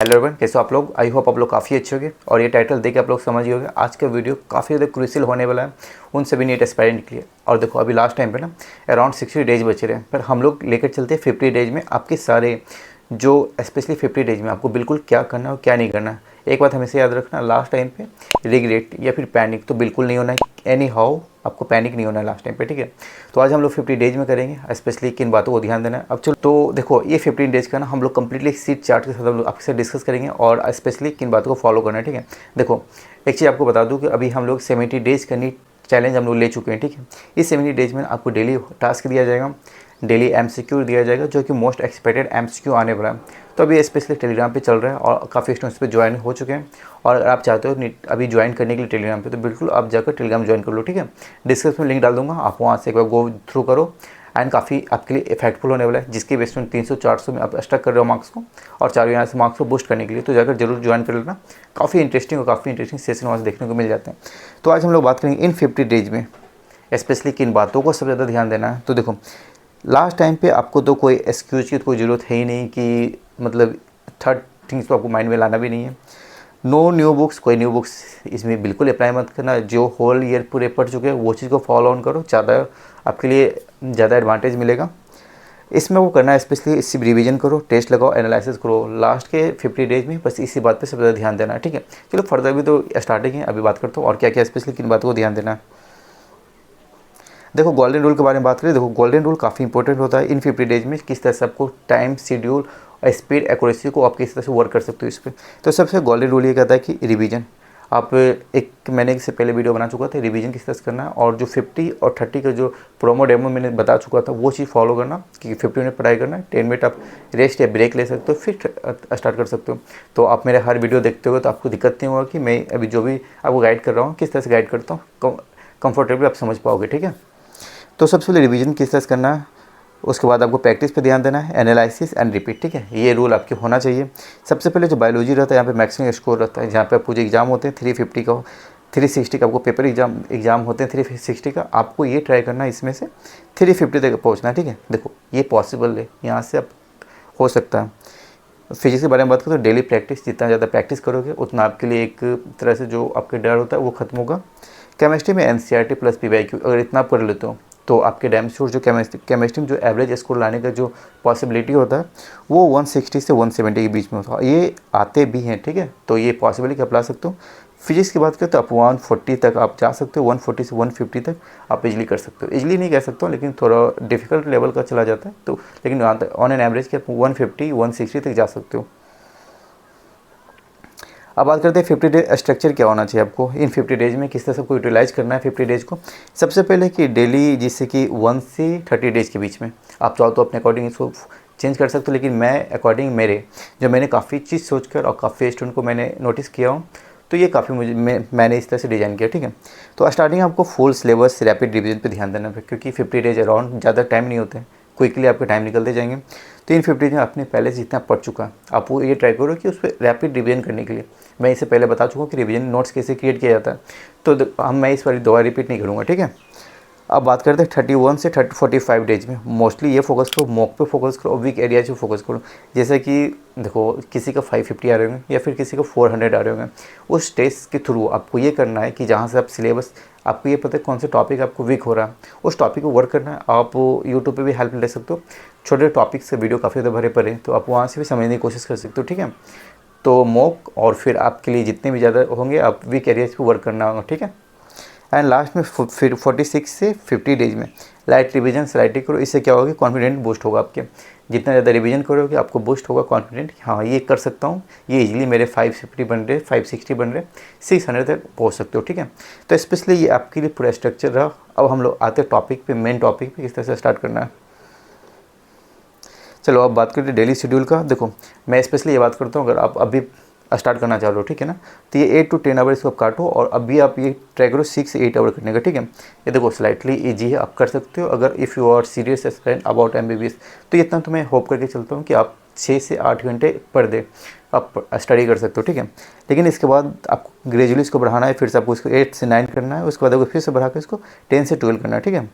Hello everyone, कैसे हो आप लोग। आई होप आप लोग काफ़ी अच्छे होंगे और ये टाइटल देख के आप लोग समझ गए होंगे आज का वीडियो काफ़ी ज़्यादा क्रूशियल होने वाला है उन सभी नीट एस्पायरेंट के लिए। और देखो अभी लास्ट टाइम पे ना अराउंड 60 डेज बचे रहे हैं, पर हम लोग लेकर चलते हैं 50 डेज में आपके सारे जो स्पेशली 50 डेज में आपको बिल्कुल क्या करना है और क्या नहीं करना है। एक बात हमेशा याद रखना, लास्ट टाइम पे रिग्रेट या फिर पैनिक तो बिल्कुल नहीं होना है। एनी हाउ आपको पैनिक नहीं होना है लास्ट टाइम पे, ठीक है। तो आज हम लोग 50 डेज में करेंगे, स्पेशली किन बातों को ध्यान देना है। अब चलो तो देखो ये 15 डेज का ना हम लोग कंप्लीटली सीट चार्ट के साथ हम लोग आपके साथ डिस्कस करेंगे और स्पेशली किन बातों को फॉलो करना है, ठीक है। देखो एक चीज़ आपको बता दूँ कि अभी हम लोग 70 डेज करनी चैलेंज हम लोग ले चुके हैं, ठीक है। इस 70 डेज में आपको डेली टास्क दिया जाएगा, डेली एमसीक्यू दिया जाएगा जो कि मोस्ट एक्सपेक्टेड एमसीक्यू आने वाला है। तो अभी स्पेशली टेलीग्राम पे चल रहा है और काफ़ी स्टूडेंट्स पे ज्वाइन हो चुके हैं। और अगर आप चाहते हो अभी ज्वाइन करने के लिए टेलीग्राम पे, तो बिल्कुल आप जाकर टेलीग्राम ज्वाइन कर लो, ठीक है। डिस्क्रिप्शन में लिंक डाल दूंगा, आप वहाँ से एक बार गो थ्रू करो एंड काफ़ी आपके लिए इफेक्टफुल होने वाला है। जिसके बेस में 300-400 में आप स्टक कर रहे हो मार्क्स को और चारों यहाँ से मार्क्स को बूस्ट करने के लिए, तो जाकर जरूर ज्वाइन कर लेना। काफ़ी इंटरेस्टिंग सेशन वहाँ से देखने को मिल जाते हैं। तो आज हम लोग बात करेंगे इन 50 डेज में स्पेशली किन बातों को सबसे ज़्यादा ध्यान देना है। तो देखो लास्ट टाइम पे आपको तो कोई एक्सक्यूज की कोई ज़रूरत है ही नहीं कि मतलब थर्ड थिंग्स तो आपको माइंड में लाना भी नहीं है। नो न्यू बुक्स, कोई न्यू बुक्स इसमें बिल्कुल अप्लाई मत करना। जो होल ईयर पूरे पढ़ चुके हैं वो चीज़ को फॉलो ऑन करो, ज़्यादा आपके लिए ज़्यादा एडवांटेज मिलेगा। इसमें वो करना है स्पेशली इसी रिवीजन करो, टेस्ट लगाओ, एनालिसिस करो लास्ट के 50 डेज में। बस इसी बात पे सबसे ज़्यादा ध्यान देना है, ठीक है। चलो फर्दर भी तो स्टार्टिंग है, अभी बात करता हूँ और क्या क्या स्पेशली किन बातों को ध्यान देना है। देखो गोल्डन रूल के बारे में बात करें, देखो गोल्डन रूल काफ़ी इंपॉर्टेंट होता है इन 50 डेज में। किस तरह से आपको टाइम शेड्यूल और स्पीड एक्यूरेसी को आप किस तरह से वर्क कर सकते हो इस पर। तो सबसे गोल्डन रूल ये कहता है कि रिवीजन आप मैंने इससे पहले वीडियो बना चुका था रिवीजन किस तरह से करना है, और जो 50 और 30 का जो प्रोमो डेमो मैंने बता चुका था वो चीज़ फॉलो करना कि 50 मिनट पढ़ाई करना, 10 मिनट आप रेस्ट या ब्रेक ले सकते हो, फिर स्टार्ट कर सकते हो। तो आप मेरे हर वीडियो देखते हो तो आपको दिक्कत नहीं होगा कि मैं अभी जो भी आपको गाइड कर रहा हूँ किस तरह से गाइड करता हूँ, कंफर्टेबली आप समझ पाओगे, ठीक है। तो सबसे पहले रिवीजन किस तरह से करना है, उसके बाद आपको प्रैक्टिस पे ध्यान देना है, एनालिसिस एंड रिपीट, ठीक है। ये रूल आपके होना चाहिए। सबसे पहले जो बायोलॉजी रहता है यहाँ पे मैक्सिमम स्कोर रहता है, जहाँ पे आपको जो एग्जाम होते हैं 350 का 360 का आपको पेपर एग्जाम होते हैं 360 का, आपको ये ट्राई करना है इसमें से 350 तक पहुँचना, ठीक है। देखो ये पॉसिबल है, यहाँ से आप हो सकता है। फिजिक्स के बारे में बात करें तो डेली प्रैक्टिस, जितना ज़्यादा प्रैक्टिस करोगे उतना आपके लिए एक तरह से जो आपके डर होता है वो खत्म होगा। केमिस्ट्री में एनसीईआरटी प्लस पीवाईक्यू अगर इतना आप कर लेते हो तो आपके डैम श्योर जो केमिस्ट्री में जो एवरेज स्कोर लाने का जो पॉसिबिलिटी होता है वो 160 से 170 के बीच में होता है। ये आते भी हैं, ठीक है, तो ये पॉसिबिलिटी आप ला सकते हो। फिजिक्स की बात करें तो आप 140 तक आप जा सकते हो, 140 से 150 तक आप इजली कर सकते हो। इजली नहीं कह सकता हूँ लेकिन थोड़ा डिफिकल्ट लेवल का चला जाता है, तो लेकिन ऑन एन एवरेज कि आप 150 160 तक जा सकते हो। अब बात करते हैं 50 डेज स्ट्रक्चर क्या होना चाहिए आपको इन 50 डेज में, किस तरह से आपको यूटिलाइज करना है 50 डेज को। सबसे पहले कि डेली जिससे कि 1 से 30 डेज के बीच में आप चाहो तो अपने अकॉर्डिंग इसको चेंज कर सकते हो, लेकिन मैं अकॉर्डिंग मेरे जो मैंने काफ़ी चीज़ सोचकर और काफ़ी स्टूडेंट को मैंने नोटिस किया हूँ तो ये काफ़ी मैंने इस तरह से डिज़ाइन किया, ठीक है। तो स्टार्टिंग आपको फुल सिलेबस रैपिड रिवीजन पे ध्यान देना है, क्योंकि 50 डेज अराउंड ज़्यादा टाइम नहीं होते हैं, क्विकली आपके टाइम निकलते जाएंगे। तो इन 50 में आपने पहले से जितना पढ़ चुका आप वो ये ट्राई करो कि उस पर रैपिड रिवीजन करने के लिए मैं इससे पहले बता चुका हूँ कि रिवीजन नोट्स कैसे क्रिएट किया जाता है, तो मैं इस बार दोबारा रिपीट नहीं करूँगा, ठीक है। अब बात करते हैं 31 से 45 डेज में मोस्टली ये फोकस करो, मॉक पे फोकस करो और वीक एरियाज पे फोकस करो। जैसे कि देखो किसी का 550 आ रहे होंगे या फिर किसी का 400 आ रहे होंगे, उस टेस्ट के थ्रू आपको ये करना है कि जहाँ से आप सिलेबस आपको ये पता है कौन से टॉपिक आपको वीक हो रहा है उस टॉपिक को वर्क करना है। आप यूट्यूब पे भी हेल्प ले सकते हो, छोटे टॉपिक से वीडियो काफ़ी ज़्यादा भरे पड़े तो आप वहाँ से भी समझने की कोशिश कर सकते हो, ठीक है। तो मॉक और फिर आपके लिए जितने भी ज़्यादा होंगे आप वीक एरियाज पे वर्क करना होगा, ठीक है। एंड लास्ट में फिर 46 से 50 डेज में लाइट रिवीजन स्लाइडिंग करो। इससे क्या होगा, कॉन्फिडेंट बूस्ट होगा आपके। जितना ज़्यादा रिवीजन करोगे आपको बूस्ट होगा कॉन्फिडेंट, हाँ ये कर सकता हूँ, ये इजीली मेरे 550 बन रहे, 560 बन रहे, 600 तक पहुँच सकते हो, ठीक है। तो स्पेशली ये आपके लिए पूरा स्ट्रक्चर रहा। अब हम लोग आते टॉपिक पे, मेन टॉपिक पे किस तरह से स्टार्ट करना है। चलो अब बात करते हैं डेली शेड्यूल का। देखो मैं स्पेशली ये बात करता हूँ, अगर आप अभी स्टार्ट करना चाह रहे हो, ठीक है ना, तो ये 8 to 10 आवर इसको आप काटो और अभी आप ये ट्राई करो 6 से 8 आवर करने का, ठीक है। ये देखो स्लाइटली ईजी है, आप कर सकते हो अगर if you are serious aspirant about MBBS। तो इतना तो मैं होप करके चलता हूँ कि आप 6 से 8 घंटे पर डे आप स्टडी कर सकते हो, ठीक है। लेकिन इसके बाद आपको ग्रेजुअली इसको बढ़ाना है, फिर से आपको इसको 8 से 9 करना है, उसके बाद आपको फिर से बढ़ा कर इसको 10 से 12 करना है, ठीक है।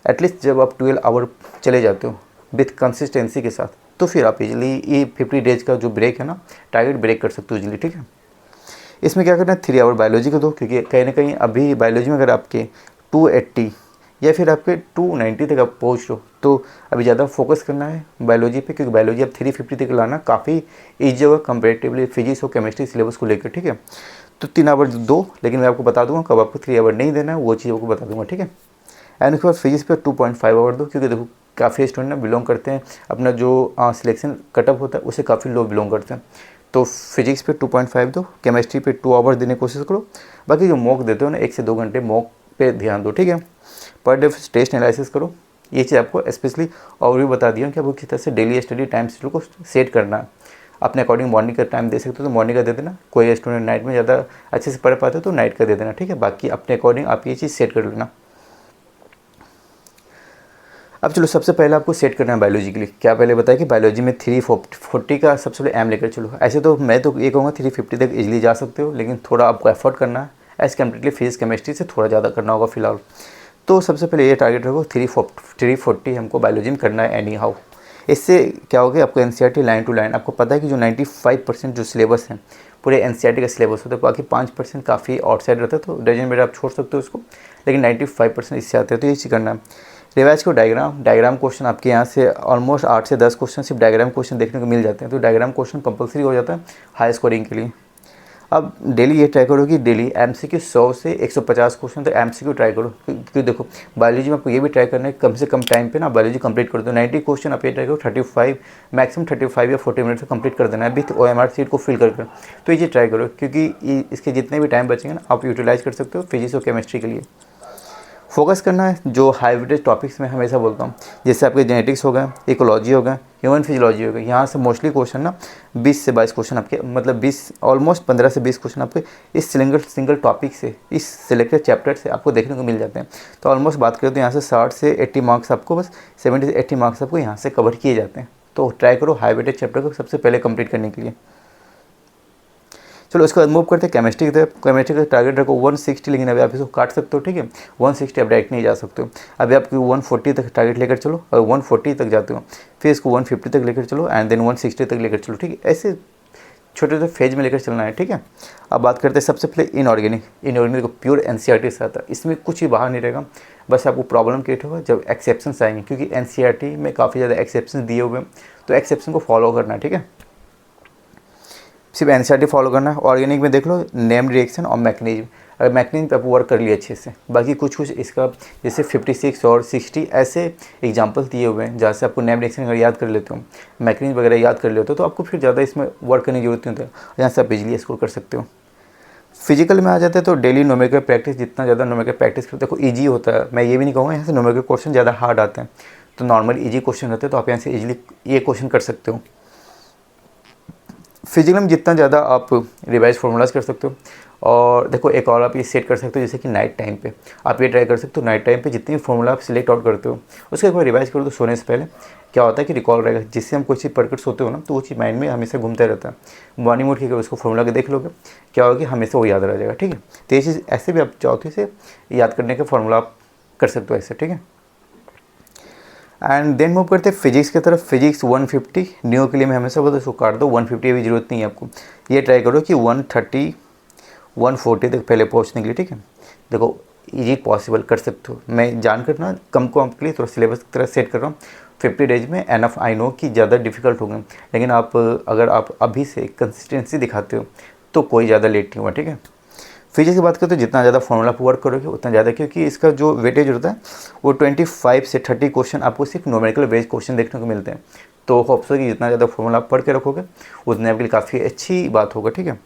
एटलीस्ट जब आप 12 आवर चले जाते हो विथ कंसिस्टेंसी के साथ, तो फिर आप इजीली ये 50 डेज का जो ब्रेक है ना, टारगेट ब्रेक कर सकते हो इजीली, ठीक है। इसमें क्या करना है, 3 आवर बायोलॉजी का दो, क्योंकि कहीं ना कहीं अभी बायोलॉजी में अगर आपके 280 या फिर आपके 290 तक आप पहुँच लो, तो अभी ज़्यादा फोकस करना है बायोलॉजी पे, क्योंकि बायोलॉजी अब 350 तक लाना काफ़ी ईजी होगा कंपेरेटिवली फिजिक्स और केमिस्ट्री सिलेबस को लेकर, ठीक है। तो 3 आवर दो, लेकिन मैं आपको बता दूंगा कब आपको 3 आवर नहीं देना है, वो चीज़ आपको बता दूंगा, ठीक है। एंड उसके बाद फिजिक्स पे 2.5 आवर दो, क्योंकि देखो काफ़ी स्टूडेंट ना बिलोंग करते हैं, अपना जो सिलेक्शन कटअप होता है उससे काफ़ी लो बिलोंग करते हैं, तो फिजिक्स पे 2.5 दो, केमिस्ट्री पे 2 आवर्स देने की कोशिश करो। बाकी जो मॉक देते हो ना 1 से 2 घंटे मॉक पे ध्यान दो, ठीक है। पर डे टेस्ट एनालिसिस करो, ये चीज़ आपको स्पेशली और भी बता दिया कि आपको किस तरह से डेली स्टडी टाइम शेड्यूल को सेट करना है। अपने अकॉर्डिंग मॉर्निंग का टाइम दे सकते हो तो मॉर्निंग का दे देना, कोई स्टूडेंट नाइट में ज़्यादा अच्छे से पढ़ पाते हो तो नाइट का दे देना, ठीक है। बाकी अपने अकॉर्डिंग आप ये चीज़ सेट कर लेना। अब चलो सबसे पहले आपको सेट करना है बायोलॉजी के लिए। क्या पहले बताया कि बायोलॉजी में 340 का सबसे पहले एम लेकर चलो। ऐसे तो मैं तो ये कहूँगा 350 तक इजीली जा सकते हो, लेकिन थोड़ा आपको एफर्ट करना है, एज कम्प्लीटली फिजिक्स केमिस्ट्री से थोड़ा ज़्यादा करना होगा फिलहाल। तो सबसे पहले ये टारगेट रखो 340 हमको बायोलॉजी में करना है एनी हाउ। इससे क्या होगा, आपको एनसीईआरटी लाइन टू लाइन, आपको पता है कि जो 95% जो सिलेबस है पूरे एनसीईआरटी का सिलेबस होता है, बाकी 5% काफ़ी आउटसाइड रहता है, तो डजन में आप छोड़ सकते हो उसको, लेकिन 95% इससे आते हैं, तो ये चीज़ करना है। रिवाइज को डायग्राम क्वेश्चन आपके यहाँ से ऑलमोस्ट 8 से 10 क्वेश्चन सिर्फ डायग्राम क्वेश्चन देखने को मिल जाते हैं, तो डायग्राम क्वेश्चन कंपलसरी हो जाता है हाई स्कोरिंग के लिए। अब डेली ये ट्राई करो कि डेली एमसीक्यू 100 से 150 क्वेश्चन तो एमसीक्यू ट्राई करो, क्योंकि देखो बायोलॉजी में आपको ये भी ट्राई करना है कम से कम टाइम पे ना बायोलॉजी कंप्लीट कर दो। 90 क्वेश्चन आप ये ट्राई करो 35 मैक्सिमम 35 या 40 मिनट से कंप्लीट कर देना है विथ OMR सीट को फिल कर। तो ये ट्राई करो, क्योंकि इसके जितने भी टाइम बचेंगे ना आप यूटिलाइज कर सकते हो फिजिक्स और केमिस्ट्री के लिए। फोकस करना है जो हाई वेटेज टॉपिक्स में हमेशा बोलता हूँ, जैसे आपके जेनेटिक्स हो गए, इकोलॉजी हो गया, ह्यूमन फिजियोलॉजी हो गया, यहाँ से मोस्टली क्वेश्चन ना 20 से 22 क्वेश्चन आपके, मतलब 20 ऑलमोस्ट 15 से 20 क्वेश्चन आपके इस सिंगल टॉपिक से, इस सिलेक्टेड चैप्टर से आपको देखने को मिल जाते हैं। तो ऑलमोस्ट बात करें तो यहाँ से 60 से 80 मार्क्स आपको, बस 70 से 80 मार्क्स आपको यहाँ से कवर किए जाते हैं। तो ट्राई करो हाई वेटेज चैप्टर को सबसे पहले कंप्लीट करने के लिए। चलो इसके बाद मूव करते हैं केमिस्ट्री की तरफ। केमिस्ट्री का टारगेट रखो 160, लेकिन अभी आप इसको काट सकते हो, ठीक है। 160 आप डायरेक्ट नहीं जा सकते हो, अभी आपकी 140 तक टारगेट लेकर चलो, और 140 तक जाते हो फिर इसको 150 तक लेकर चलो, एंड देन 160 तक लेकर चलो, ठीक है। ऐसे छोटे छोटे फेज में लेकर चलना है, ठीक है। अब बात करते हैं सबसे पहले इनऑर्गेनिक को प्योर एनसीईआरटी से आता है, इसमें कुछ ही बाहर नहीं रहेगा, बस आपको प्रॉब्लम क्रिएट होगा जब एक्सेप्शंस आएंगे, क्योंकि एनसीईआरटी में काफ़ी ज़्यादा एक्सेप्शन दिए हुए हैं, तो एक्सेप्शन को फॉलो करना है, ठीक है। सिर्फ एनसीईआरटी फॉलो करना है। ऑर्गेनिक में देख लो नेम रिएक्शन और मैकेनिज्म, अगर मैकेनिज्म पे आप वर्क कर लिए अच्छे से, बाकी कुछ इसका जैसे 56 और 60 ऐसे एग्जांपल्स दिए हुए हैं जहाँ से आपको नेम रिएक्शन अगर याद कर लेते हो, मैकेनिज्म वगैरह याद कर लेते हो, तो आपको फिर ज़्यादा इसमें वर्क करने की जरूरत नहीं होती है, यहाँ से आप इजीली स्कोर कर सकते हो। फिजिकल में आ जाते हैं तो डेली न्यूमेरिकल प्रैक्टिस, जितना ज़्यादा न्यूमेरिकल प्रैक्टिस करते हो ईजी होता है। मैं ये भी नहीं कहूँगा यहाँ से न्यूमेरिकल क्वेश्चन ज़्यादा हार्ड आते हैं, तो नॉर्मल ईजी क्वेश्चन रहते हैं, तो आप यहाँ से ईजिली ये क्वेश्चन कर सकते हो। फिजिकल में जितना ज़्यादा आप रिवाइज फार्मूलाज कर सकते हो, और देखो एक और आप ये सेट कर सकते हो, जैसे कि नाइट टाइम पे आप ये ट्राई कर सकते हो, नाइट टाइम पे जितनी भी फार्मूला आप सिलेक्ट आउट करते हो उसका एक बार रिवाइज करो, तो सोने से पहले क्या होता है कि रिकॉल रहेगा, जिससे हम कोई चीज़ पढ़कर सोते हो ना तो वो चीज़ माइंड में हमेशा घूमता रहता है। मॉर्निंग उठ के उसको फार्मूला के देख लोगे, क्या होगा कि हमेशा वो याद रह जाएगा, ठीक है। तो ये चीज़ ऐसे भी आप चाहो तो इसे याद करने का फार्मूला आप कर सकते हो ऐसे, ठीक है। एंड देन मूव करते हैं फिजिक्स की तरफ। फिजिक्स 150 न्यू के लिए मैं हमेशा बोलता हूँ इसको काट दो, 150 अभी जरूरत नहीं है आपको, ये ट्राई करो कि 130 140 तक पहले पहुँचने के लिए, ठीक है। देखो ये पॉसिबल कर सकते हो, मैं जानकर ना कम को आपके लिए थोड़ा सिलेबस की तरह सेट कर रहा हूँ। 50 डेज में एनफ, आई नो कि ज़्यादा डिफिकल्ट होगा, लेकिन आप अगर आप अभी से कंसिस्टेंसी दिखाते हो तो कोई ज़्यादा लेट नहीं हुआ, ठीक है। फिजिक्स की बात करें तो जितना ज़्यादा फॉर्मूला पर वर्क करोगे उतना ज़्यादा, क्योंकि इसका जो वेटेज होता है वो 25 से 30 क्वेश्चन आपको सिर्फ न्यूमेरिकल बेस्ड क्वेश्चन देखने को मिलते हैं। तो होप्स हो कि जितना ज़्यादा फॉर्मूला आप पढ़ के रखोगे उतने आपके लिए काफ़ी अच्छी बात होगा, ठीक है।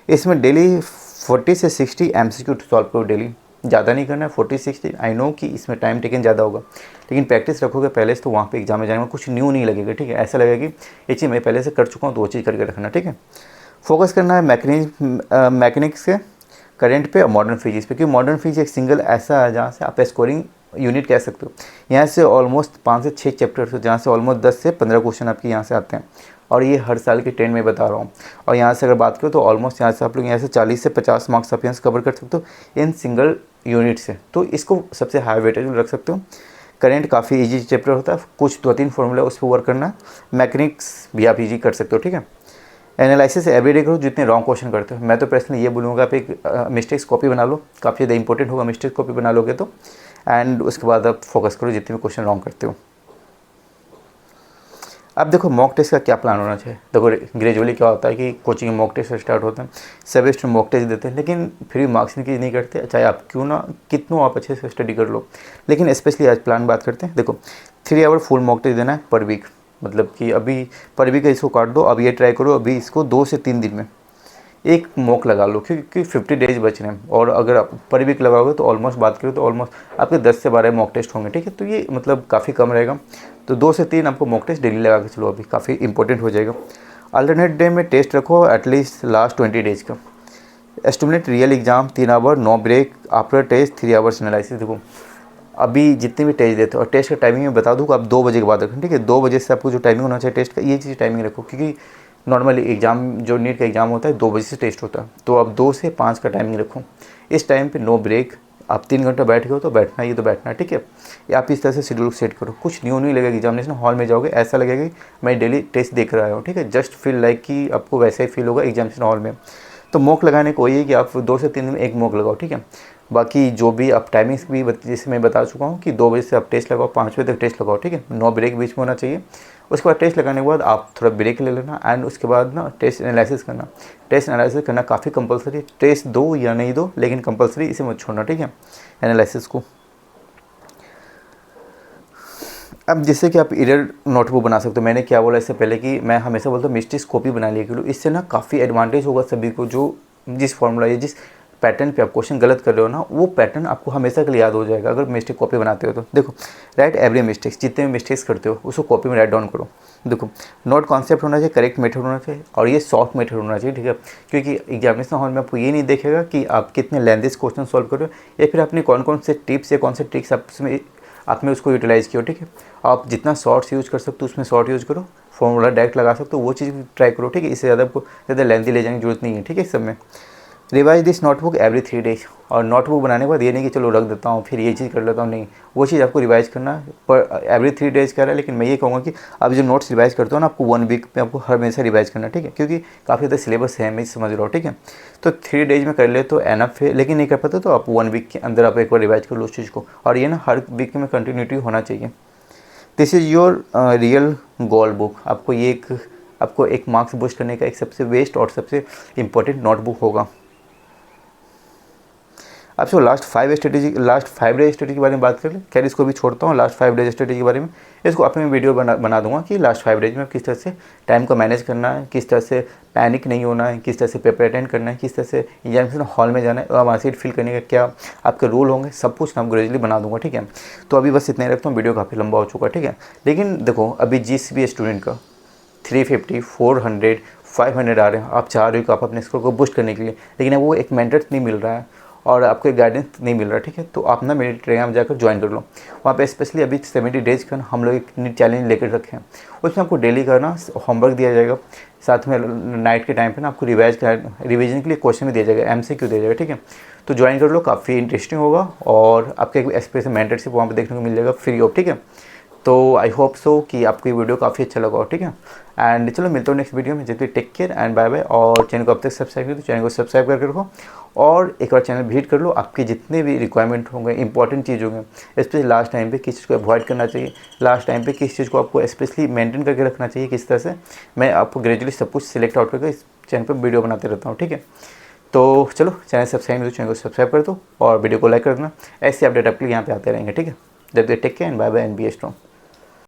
इसमें डेली 40 से 60 MCQ सॉल्व करो डेली, ज़्यादा नहीं करना है 40-60। आई नो कि इसमें टाइम टेकन ज़्यादा होगा, लेकिन प्रैक्टिस रखोगे पहले से तो वहाँ पे एग्जाम में जाने में कुछ न्यू नहीं लगेगा, ठीक है। ऐसा लगेगा कि ये चीज़ मैं पहले से कर चुका हूँ, तो वो चीज़ करके रखना, ठीक है। फोकस करना है मैकेनिक्स के करंट पे और मॉडर्न फिजिक्स पे, क्योंकि मॉडर्न फिजिक्स एक सिंगल ऐसा है जहाँ से आप स्कोरिंग यूनिट कह सकते हो। यहाँ से ऑलमोस्ट 5 से 6 चैप्टर्स हो, जहाँ से ऑलमोस्ट 10 से 15 क्वेश्चन आपके यहाँ से आते हैं, और ये हर साल के 10 में बता रहा हूँ। और यहाँ से अगर बात करो तो ऑलमोस्ट यहाँ से आप लोग यहाँ से 40 से 50 मार्क्स आप यहाँ से कवर कर सकते हो इन सिंगल यूनिट से, तो इसको सबसे हाई वेटेज रख सकते हो। करेंट काफ़ी इजी चैप्टर होता है, कुछ 2-3 फॉर्मूला उस पर वर्क करना है। मैकेनिक्स भी आप इजी कर सकते हो, ठीक है। एनालिसिस एवरीडे करो जितने रॉन्ग क्वेश्चन करते हो। मैं तो पर्सनली ये बोलूँगा आप एक मिस्टेक्स कॉपी बना लो, काफ़ी ज़्यादा इंपॉर्टेंट होगा मिस्टेक्स कॉपी बना लोगे तो। एंड उसके बाद आप फोकस करो जितने भी क्वेश्चन रॉन्ग करते हो। अब देखो मॉक टेस्ट का क्या प्लान होना चाहिए। देखो ग्रेजुअली क्या होता है कि कोचिंग में मॉक टेस्ट स्टार्ट होते हैं, सभी स्टूडेंट मॉक टेस्ट देते हैं, लेकिन फिर भी मार्क्स नहीं करते, चाहे आप क्यों ना कितनों आप अच्छे से स्टडी कर लो। लेकिन स्पेशली आज प्लान बात करते हैं। देखो 3 आवर फुल मॉक टेस्ट देना है पर वीक, मतलब कि अभी पर वीक इसको काट दो। अब ये ट्राई करो अभी इसको 2 से 3 दिन में एक मॉक लगा लो, क्योंकि 50 डेज बच रहे हैं। और अगर आप पर वीक लगाओगे तो ऑलमोस्ट बात करें तो ऑलमोस्ट आपके 10 से 12 मॉक टेस्ट होंगे, ठीक है। तो ये मतलब काफ़ी कम रहेगा। तो 2 से 3 आपको मॉक टेस्ट डेली लगा के चलो, अभी काफ़ी इंपॉर्टेंट हो जाएगा। अल्टरनेट डे में टेस्ट रखो एटलीस्ट लास्ट 20 डेज का। Estimate real exam 3 hour no break after test 3 hours analysis. देखो अभी जितने भी टेस्ट देते हो, और टेस्ट का टाइमिंग मैं बता दूँ आप 2 बजे के बाद रखें, ठीक है। 2 बजे से आपको जो टाइमिंग होना चाहिए टेस्ट का, ये चीज़ टाइमिंग रखो, क्योंकि नॉर्मली एग्जाम जो नीट का एग्ज़ाम होता है 2 बजे से टेस्ट होता है। तो आप 2 से 5 का टाइमिंग रखो। इस टाइम पे नो ब्रेक। आप 3 घंटा बैठ गए हो तो बैठना ही तो बैठना है, ठीक है। या आप इस तरह से शेड्यूल सेट करो। कुछ न्यू नहीं लगेगा, एग्जामिनेशन हॉल में जाओगे ऐसा लगेगा कि मैं डेली टेस्ट देख रहा हूँ, ठीक है। जस्ट फील लाइक कि आपको वैसा ही फील होगा एग्जामिनेशन हॉल में। तो मॉक लगाने को वही है कि आप 2 से 3 दिन में एक मॉक लगाओ, ठीक है। बाकी जो भी आप टाइमिंग्स भी जैसे मैं बता चुका हूँ कि 2 बजे से आप टेस्ट लगाओ, 5 बजे तक टेस्ट लगाओ, ठीक है। नो ब्रेक बीच में होना चाहिए। उसके बाद टेस्ट लगाने के बाद आप थोड़ा ब्रेक ले लेना, एंड उसके बाद ना टेस्ट एनालिसिस करना। टेस्ट एनालिसिस करना काफ़ी कंपलसरी। टेस्ट दो या नहीं दो, लेकिन कंपलसरी, इसे मत छोड़ना, ठीक है, एनालिसिस को। अब जैसे कि आप इरर नोटबुक बना सकते हो। मैंने क्या बोला इससे पहले कि मैं हमेशा बोलता हूँ मिस्टेक्स कॉपी बना लिया करो। इससे ना काफ़ी एडवांटेज होगा सभी को। जो जिस फॉर्मूला या जिस पैटर्न पे आप क्वेश्चन गलत कर रहे हो ना, वो पैटर्न आपको हमेशा के लिए याद हो जाएगा अगर मिस्टेक कॉपी बनाते हो तो। देखो राइट एवरी मिस्टेक्स, जितने भी मिस्टेक्स करते हो उसको कॉपी में राइट डाउन करो। देखो नोट कॉन्सेप्ट होना चाहिए, करेक्ट मेथड होना चाहिए, और ये सॉफ्ट मेथड होना चाहिए, ठीक है। क्योंकि एग्जामिनेशन हॉल में आपको ये नहीं देखेगा कि आप कितने लेंथीज क्वेश्चन सॉल्व कर रहे हो, या फिर आपने कौन कौन से टिप्स या कौन से ट्रिक्स आपने उसको यूटिलाइज़ किया, ठीक है। आप जितना शॉर्ट्स यूज़ कर सकते हो उसमें शॉर्ट यूज़ करो, फॉर्मूला डायरेक्ट लगा सकते हो वो चीज़ ट्राई करो, ठीक है। इससे ज़्यादा आपको ज़्यादा लेंथी ले जाने की जरूरत नहीं है, ठीक है। इस सब में revise this notebook every 3 days. और नोटबुक बनाने के बाद ये नहीं कि चलो रख देता हूँ फिर ये चीज़ कर लेता हूँ, नहीं, वो चीज़ आपको रिवाइज करना पर एवरी 3 डेज कह रहा है। लेकिन मैं ये कहूँगा कि आप जो नोट्स रिवाइज करते हो ना, आपको 1 वीक में आपको हर हमेशा रिवाइज करना, ठीक है। क्योंकि काफ़ी ज़्यादा सिलेबस है, मैं समझ रहा हूँ, ठीक है। तो 3 डेज में कर ले तो एनफ है, लेकिन नहीं कर पाते तो आप 1 वीक के अंदर आप एक बार रिवाइज कर लो उस चीज़ को। और ये ना हर वीक में कंटिन्यूटी होना चाहिए। This is your real goal book. आपको एक मार्क्स बूस्ट करने का एक सबसे बेस्ट और सबसे इम्पोर्टेंट नोटबुक होगा। अब जो लास्ट 5 डेज स्ट्रेटेजी के बारे में बात कर ले। खैर इसको भी छोड़ता हूँ, लास्ट 5 डेज स्ट्रेटेजी के बारे में इसको अपने वीडियो बना दूंगा कि लास्ट 5 डेज में किस तरह से टाइम को मैनेज करना है, किस तरह से पैनिक नहीं होना है, किस तरह से पेपर अटेंड करना है, किस तरह से एग्जामिनेशन हॉल में जाना है, और वहाँ सीट फिल करने का क्या आपके रूल होंगे, सब कुछ मैं ग्रेजुअली बना दूंगा, ठीक है। तो अभी बस इतना ही रखता हूँ, वीडियो काफ़ी लंबा हो चुका है, ठीक है। लेकिन देखो अभी जिस भी स्टूडेंट का 350, 400, 500 आ रहे हैं, आप चाह रहे हो कि आप अपने स्कोर को बूस्ट करने के लिए, लेकिन अब वो एक मेंटर नहीं मिल रहा है और आपको एक गाइडेंस नहीं मिल रहा, ठीक है। तो आप ना मेरे टेलीग्राम जाकर ज्वाइन कर लो। वहाँ पे स्पेशली अभी 70 डेज का हम लोग एक नीट चैलेंज लेकर रखे हैं। उसमें आपको डेली का ना होमवर्क दिया जाएगा, साथ में नाइट के टाइम पे ना आपको रिवीजन के लिए क्वेश्चन भी दिया जाएगा, MCQ दिया जाएगा, ठीक है। तो ज्वाइन कर लो, काफ़ी इंटरेस्टिंग होगा, और आपका एक स्पेशल मेंटरशिप वहाँ पर देखने को मिल जाएगा फ्री ऑफ, ठीक है। तो आई होप सो कि आपको ये वीडियो काफ़ी अच्छा लगा हो, ठीक है। एंड चलो मिलते हो नेक्स्ट वीडियो में। जब तक take care and bye bye. और चैनल को अब तक सब्सक्राइब करो तो चैनल को सब्सक्राइब करके रखो, और एक बार चैनल विजिट कर लो। आपके जितने भी रिक्वायरमेंट होंगे, इंपॉर्टेंट चीज़ होंगे, स्पेशली लास्ट टाइम पे किस चीज़ को अवॉइड करना चाहिए, लास्ट टाइम पे किस चीज़ को आपको स्पेशली मेंटेन करके रखना चाहिए, किस तरह से मैं आपको ग्रेजुअली सब कुछ सिलेक्ट आउट करके इस चैनल पर वीडियो बनाते रहता हूँ, ठीक है। तो चलो चैनल सब्सक्राइब नहीं तो चैनल को सब्सक्राइब कर दो और वीडियो को लाइक कर देना। ऐसे अपडेट आपके लिए यहाँ पे आते रहेंगे, ठीक है। जब तक take care and bye bye and be strong.